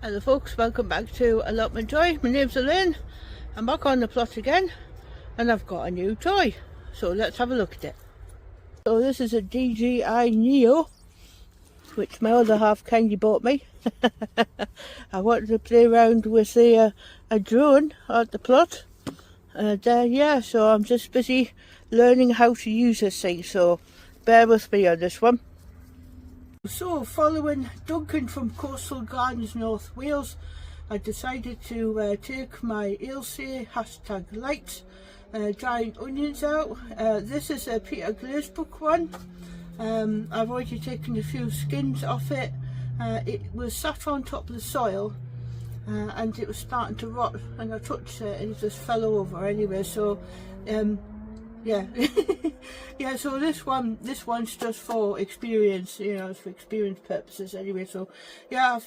Hello folks, welcome back to Allotment Toy. My name's Elaine. I'm back on the plot again and I've got a new toy. So let's have a look at it. So this is a DJI Neo, which my other half kindly bought me. I wanted to play around with a drone at the plot. Yeah, so I'm just busy learning how to use this thing, so bear with me on this one. So, following Duncan from Coastal Gardens, North Wales, I decided to take my Ailsae #light giant onions out. This is a Pete Glazebrook one. I've already taken a few skins off it. It was sat on top of the soil and it was starting to rot, and I touched it and it just fell over anyway, so yeah. Yeah, so this one's just for experience, you know, it's for experience purposes anyway. So yeah,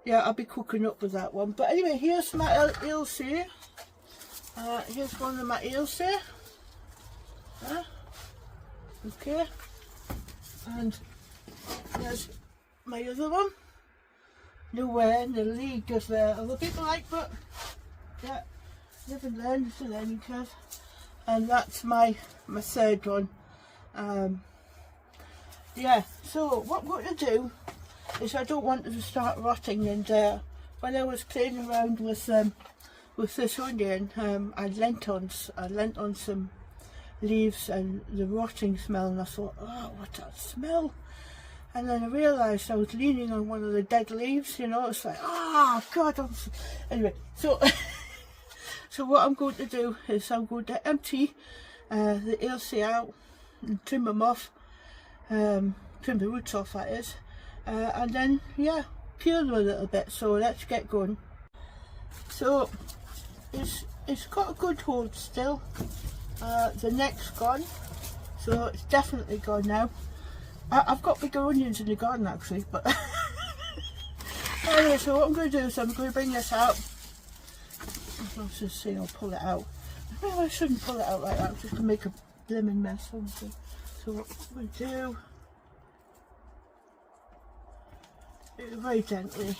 I'll be cooking up with that one. But anyway, here's my Ailsae. Here's one of my Ailsae. Okay, and there's my other one. Nowhere in the league of other people like, but yeah, live and learn, it's a learning curve. And that's my third one. Yeah, so what I'm going to do is, I don't want it to start rotting, and when I was playing around with this onion, I lent on some leaves and the rotting smell, and I thought, oh, what's that smell? And then I realised I was leaning on one of the dead leaves, you know. It's like, oh god, anyway, so so what I'm going to do is I'm going to empty the Ailsae out and trim them off, trim the roots off, that is, and then yeah, peel them a little bit. So let's get going. So it's got a good hold still. The neck's gone, so it's definitely gone now. I've got bigger onions in the garden actually, but anyway, so what I'm going to do is I'm going to bring this out. Let's just see, I'll pull it out. Maybe I shouldn't pull it out like that, just to make a blimmin' mess. So what I'm going to do, very gently.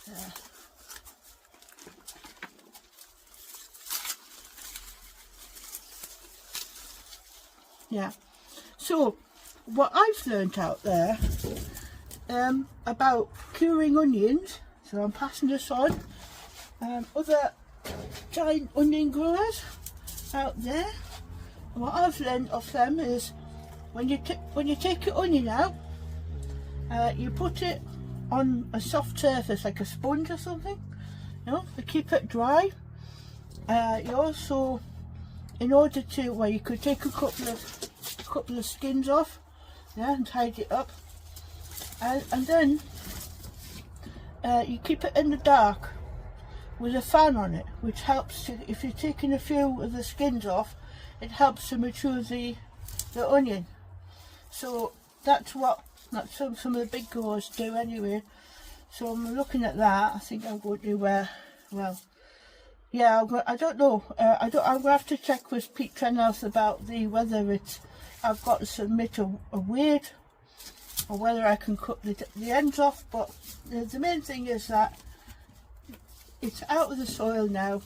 There. Yeah, so what I've learnt out there about curing onions, so I'm passing this on, other giant onion growers out there, and what I've learnt off them is when you take your onion out, you put it on a soft surface like a sponge or something, you know, to keep it dry. You also, in order to, well, you could take a couple of skins off, yeah, and tidy it up, and then you keep it in the dark with a fan on it, which helps to, if you're taking a few of the skins off, it helps to mature the onion. So that's what some of the big growers do anyway. So I'm looking at that. I think I'm going to well, yeah, I don't know. I'm going to have to check with Pete Trenouth about whether it's, I've got to submit a weight, or whether I can cut the ends off. But the main thing is that it's out of the soil now,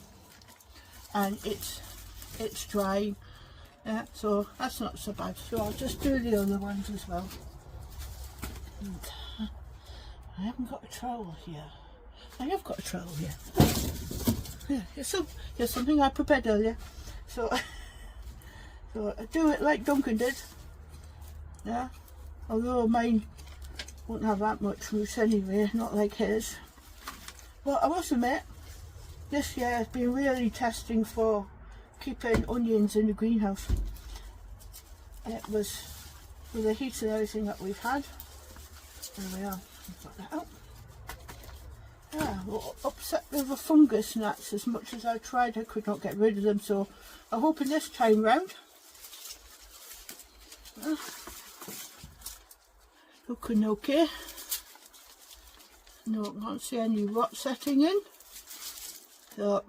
and it's drying. Yeah, so that's not so bad. So I'll just do the other ones as well. And I haven't got a trowel here. I have got a trowel here. Yeah, here's something I prepared earlier. So I do it like Duncan did. Yeah, although mine won't have that much roots anyway, not like his. Well, I must admit, this year has been really testing for keeping onions in the greenhouse. It was with the heat and everything that we've had. There we are. I've got that out. Yeah, well, upset with the fungus and that's, as much as I tried, I could not get rid of them. So I'm hoping this time round. Looking okay. No, I can't see any rot setting in. So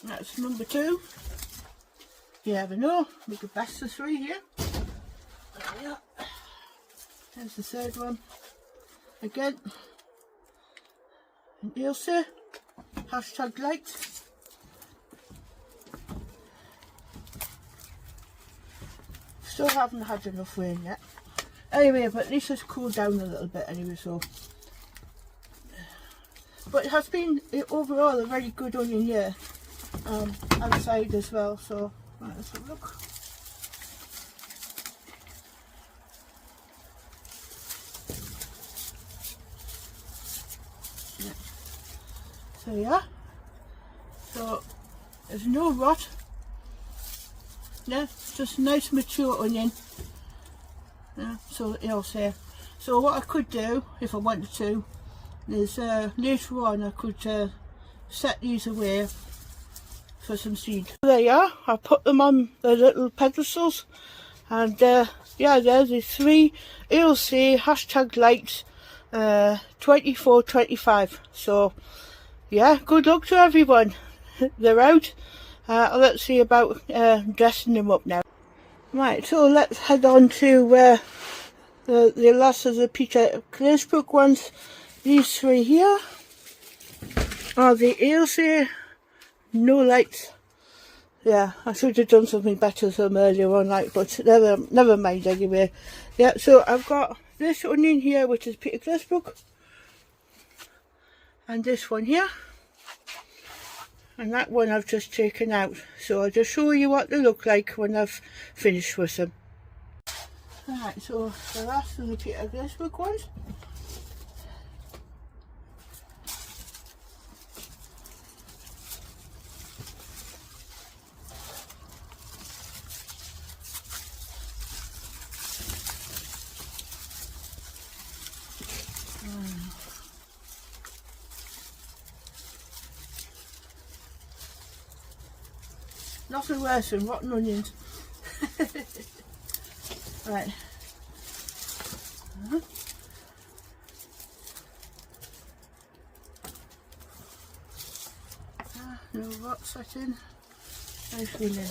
that's number 2. You never know, we could best the 3 here. There we are. There's the third one. Again, an Ailsae, hashtag light. Still haven't had enough rain yet. Anyway, but at least it's cooled down a little bit anyway, so. But it has been overall a very good onion year outside as well, so let's have a look. Yeah. So yeah, so there's no rot. Yeah, it's just a nice mature onion. Yeah, so Ailsae. So what I could do, if I wanted to, is later on I could set these away for some seed. There you are, I put them on the little pedestals, and yeah, there's the 3 Ailsae hashtag lights 24-25. So yeah, good luck to everyone. They're out. Let's see about dressing them up now. Right, so let's head on to the last of the Pete Glazebrook ones. These 3 here are the Ailsae no lights. Yeah, I should have done something better to them earlier on, like, but never mind anyway. Yeah, so I've got this onion here, which is Pete Glazebrook, and this one here, and that one I've just taken out. So I'll just show you what they look like when I've finished with them. Right, so the last of the Pete Glazebrook ones. Nothing worse than rotten onions. Right. No rot setting. Nice feeling.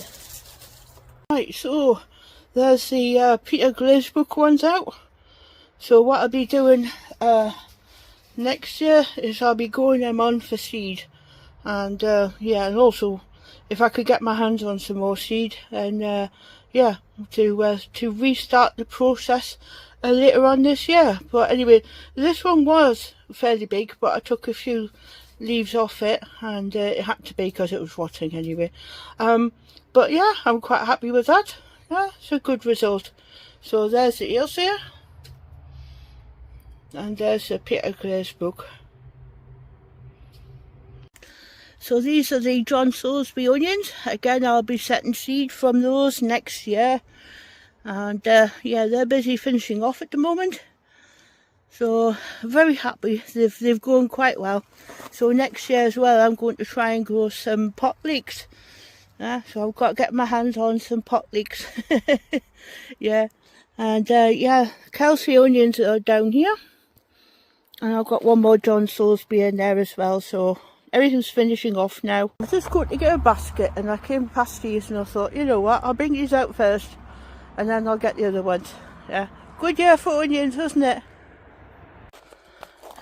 Right, so there's the Pete Glazebrook ones out. So what I'll be doing next year is I'll be growing them on for seed, and yeah, and also if I could get my hands on some more seed, and yeah, to restart the process later on this year. But anyway, this one was fairly big, but I took a few leaves off it, and it had to be because it was rotting anyway. But yeah, I'm quite happy with that. Yeah, it's a good result. So there's the Ailsae, and there's the Pete Glazebrook. So these are the John Salisbury onions. Again, I'll be setting seed from those next year, and yeah, they're busy finishing off at the moment. So very happy. They've grown quite well. So next year as well, I'm going to try and grow some pot leeks. So I've got to get my hands on some pot leeks. Yeah, and yeah, Kelsey onions are down here, and I've got one more John Salisbury in there as well. So everything's finishing off now. I was just going to get a basket, and I came past these and I thought, you know what, I'll bring these out first and then I'll get the other ones. Yeah, good year for onions, isn't it?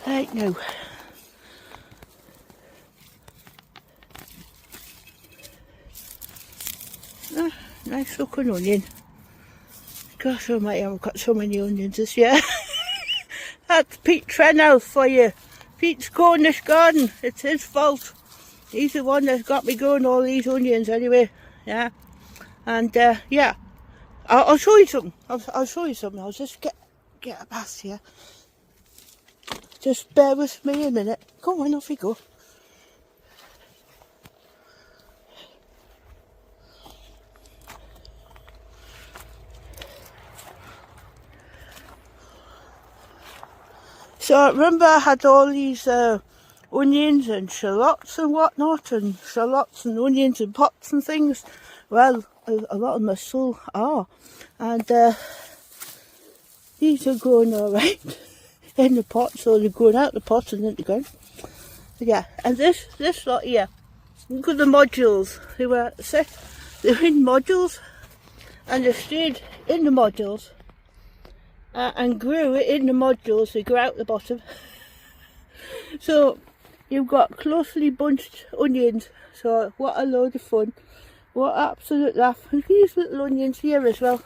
Right now, nice looking onion. Gosh almighty, I've got so many onions this year. That's Pete Trenouth for you. Pete's Cornish garden, it's his fault. He's the one that's got me growing all these onions anyway. Yeah, and yeah, I'll show you something. I'll show you something. I'll just get a bath here. Just bear with me a minute. Go on, off you go. So I remember I had all these onions and shallots and whatnot, and shallots and onions and pots and things. Well, a lot of them still are, and these are growing alright in the pot, so they're growing out the pot and into the ground. Yeah, and this lot here, look at the modules. They were in modules, and they stayed in the modules and grew it in the modules. They grew out the bottom. So you've got closely bunched onions. So what a load of fun. What absolute laugh. And these little onions here as well.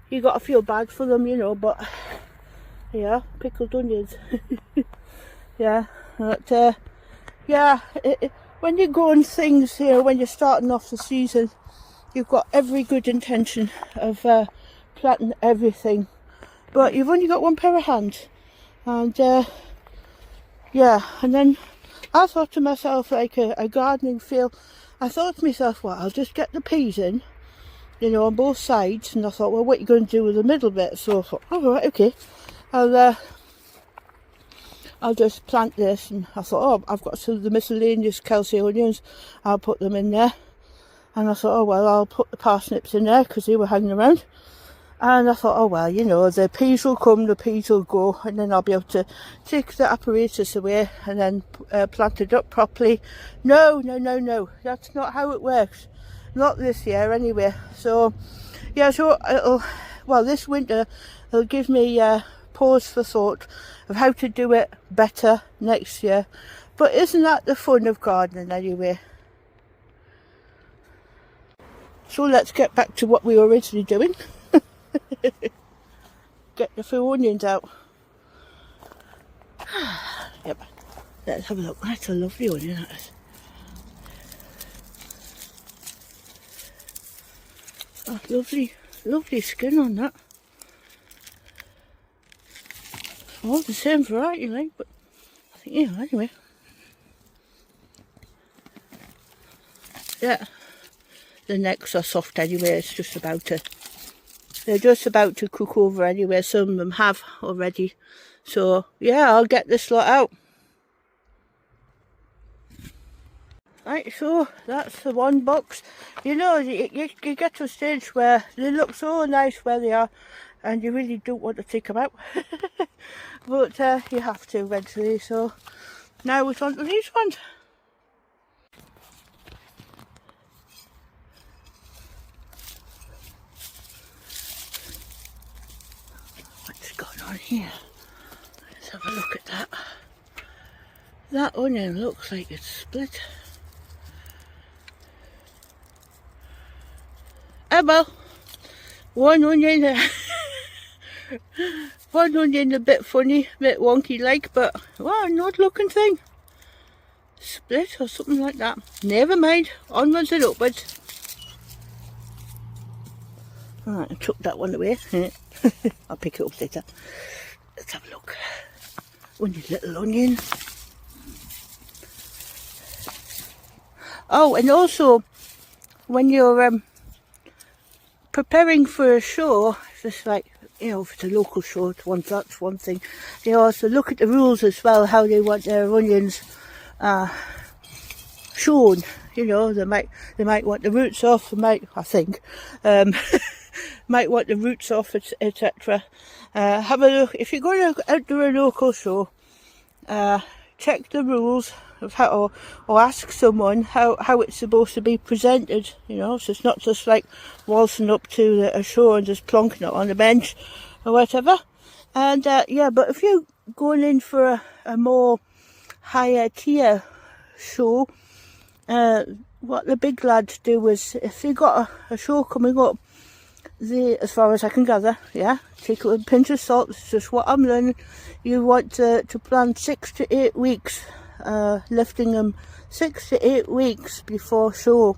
You got a few bags for them, you know, but yeah, pickled onions. Yeah, but yeah, when you're growing things here, when you're starting off the season, you've got every good intention of planting everything, but you've only got one pair of hands. And yeah, and then I thought to myself, like a gardening feel, I thought to myself, well, I'll just get the peas in, you know, on both sides. And I thought, well, what are you going to do with the middle bit? So I thought, oh, right, okay, I'll just plant this. And I thought, oh, I've got some of the miscellaneous Ailsae onions, I'll put them in there. And I thought, oh well, I'll put the parsnips in there because they were hanging around. And I thought, oh well, you know, the peas will come, the peas will go, and then I'll be able to take the apparatus away and then plant it up properly. No, no, no, no, that's not how it works. Not this year anyway. So yeah, so well, this winter it'll give me pause for thought of how to do it better next year. But isn't that the fun of gardening anyway? So let's get back to what we were originally doing. Get the few onions out. Yep. Let's have a look. That's a lovely onion, that is. Oh, lovely, lovely skin on that. All the same variety, like, but I think, yeah, anyway. Yeah. The necks are soft anyway, it's just about to, they're just about to cook over anyway. Some of them have already. So yeah, I'll get this lot out. Right, so that's the one box. You know, you get to a stage where they look so nice where they are and you really don't want to take them out. But you have to eventually. So now it's on to these ones. What's going on here? Let's have a look at that. That onion looks like it's split. Oh well, one onion, one onion a bit funny, a bit wonky like, but wow, an odd looking thing. Split or something like that. Never mind, onwards and upwards. Alright, I took that one away. I'll pick it up later. Let's have a look. One little onion. Oh, and also when you're preparing for a show, just like, you know, if it's a local show, that's one thing. They also look at the rules as well, how they want their onions shown. You know, they might want the roots off. They might, I think, might want the roots off, etc. Have a look if you're going out to a local show. Check the rules of how, or ask someone how it's supposed to be presented, you know, so it's not just like waltzing up to a show and just plonking it on the bench or whatever. And yeah, but if you're going in for a more higher tier show, what the big lads do is, if they got a show coming up, they, as far as I can gather, yeah, take it with a pinch of salt, it's just what I'm learning, you want to plan 6 to 8 weeks, lifting them 6 to 8 weeks before show,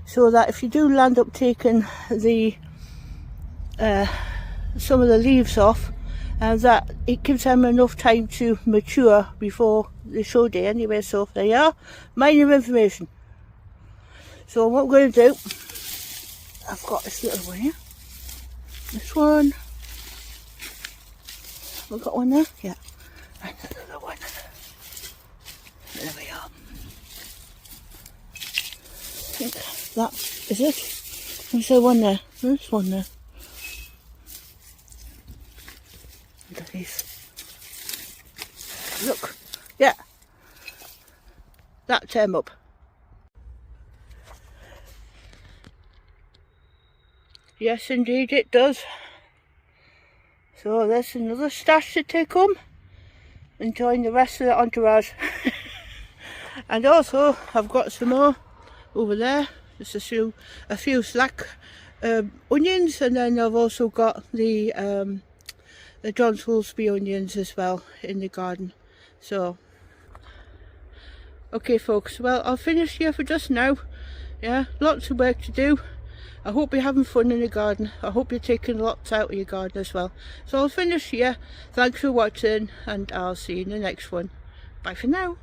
so that if you do land up taking the some of the leaves off, that it gives them enough time to mature before the show day anyway. So there you are, minor information. So what we're going to do, I've got this little one here, this one, we've got one there, yeah, and another one, there we are. I think that is it. There's the one there, there's one there. Underneath. Look, yeah, that term up. Yes, indeed it does. So there's another stash to take home and join the rest of the entourage. And also I've got some more over there, just a few slack onions, and then I've also got the John Salisbury onions as well in the garden. So okay folks, well I'll finish here for just now. Yeah, lots of work to do. I hope you're having fun in the garden. I hope you're taking lots out of your garden as well. So I'll finish here. Thanks for watching, and I'll see you in the next one. Bye for now.